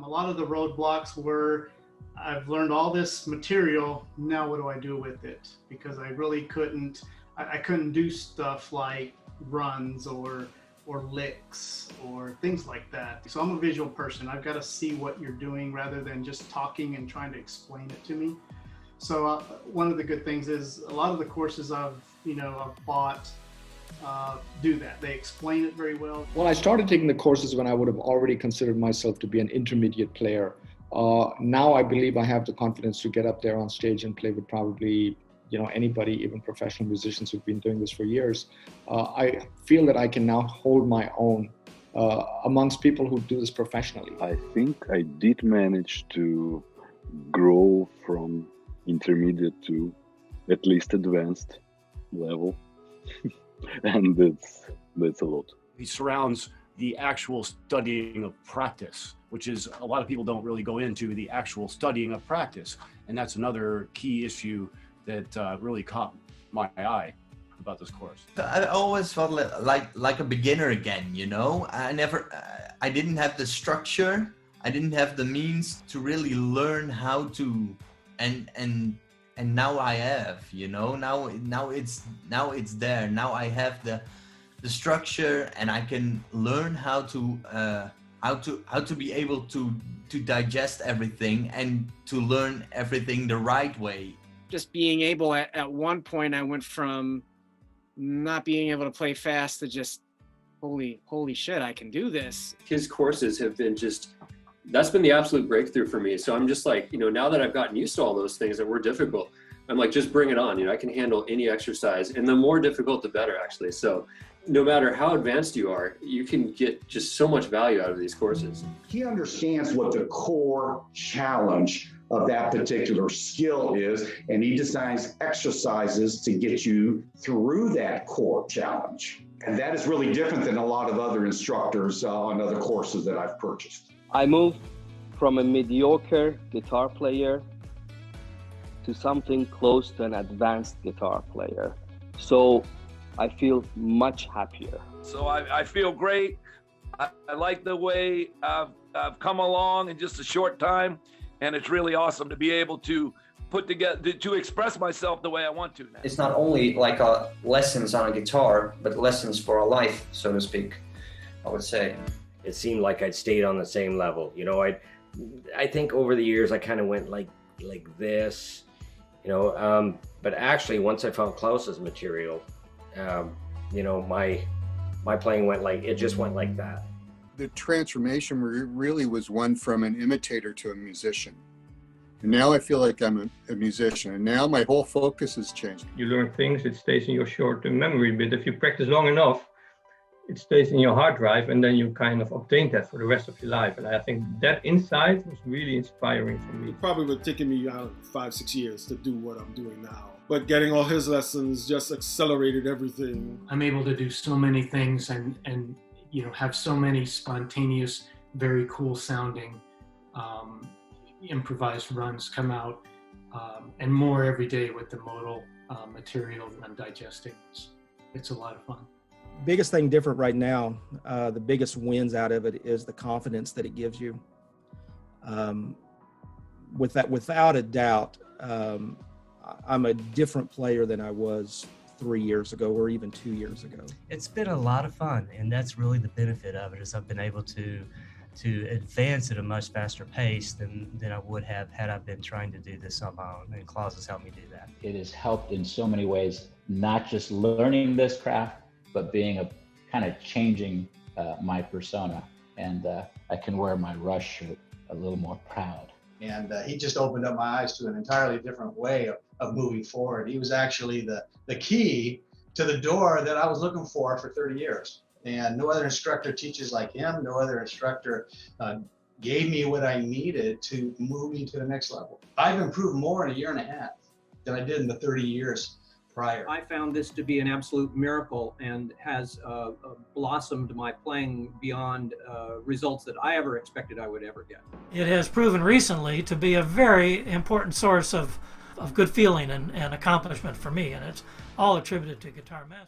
A lot of the roadblocks were, I've learned all this material, now what do I do with it? Because I really couldn't, I couldn't do stuff like runs or licks or things like that. So I'm a visual person. I've got to see what you're doing rather than just talking and trying to explain it to me. So one of the good things is a lot of the courses I've bought do that. They explain it very well. Well, I started taking the courses when I would have already considered myself to be an intermediate player. Now I believe I have the confidence to get up there on stage and play with probably anybody, even professional musicians who've been doing this for years. I feel that I can now hold my own amongst people who do this professionally. I think I did manage to grow from intermediate to at least advanced level. And that's a lot. He surrounds the actual studying of practice, which is a lot of people don't really go into the actual studying of practice. And that's another key issue that really caught my eye about this course. I always felt like a beginner again, I didn't have the structure, I didn't have the means to really learn how to, and now I have, now it's there. Now I have the structure, and I can learn how to be able to digest everything and to learn everything the right way. Just being able, at one point I went from not being able to play fast to just holy shit, I can do this. His courses have been that's been the absolute breakthrough for me. So I'm just like, now that I've gotten used to all those things that were difficult, I'm like, just bring it on. I can handle any exercise, and the more difficult, the better, actually. So no matter how advanced you are, you can get just so much value out of these courses. He understands what the core challenge of that particular skill is, and he designs exercises to get you through that core challenge. And that is really different than a lot of other instructors on other courses that I've purchased. I moved from a mediocre guitar player to something close to an advanced guitar player. So I feel much happier. So I feel great. I like the way I've come along in just a short time, and it's really awesome to be able to put together, to express myself the way I want to now. It's not only like lessons on a guitar, but lessons for a life, so to speak, I would say. It seemed like I'd stayed on the same level. I think over the years I kind of went like this, but actually once I found Klaus's material, my playing went it just went like that. The transformation really was one from an imitator to a musician. And now I feel like I'm a musician, and now my whole focus has changed. You learn things, it stays in your short-term memory, but if you practice long enough, it stays in your hard drive, and then you kind of obtain that for the rest of your life. And I think that insight was really inspiring for me. Probably would have taken me 5-6 years to do what I'm doing now. But getting all his lessons just accelerated everything. I'm able to do so many things and have so many spontaneous, very cool sounding improvised runs come out, and more every day with the modal material I'm digesting. It's a lot of fun. Biggest thing different right now, the biggest wins out of it is the confidence that it gives you. Without a doubt, I'm a different player than I was 3 years ago or even 2 years ago. It's been a lot of fun, and that's really the benefit of it, is I've been able to advance at a much faster pace than I would have had I been trying to do this on my own, and Claus has helped me do that. It has helped in so many ways, not just learning this craft, but being a kind of changing my persona. And I can wear my Rush shirt a little more proud. And he just opened up my eyes to an entirely different way of moving forward. He was actually the key to the door that I was looking for 30 years. And no other instructor teaches like him. No other instructor gave me what I needed to move me to the next level. I've improved more in a year and a half than I did in the 30 years prior. I found this to be an absolute miracle, and has blossomed my playing beyond results that I ever expected I would ever get. It has proven recently to be a very important source of good feeling and accomplishment for me, and it's all attributed to Guitarmastery.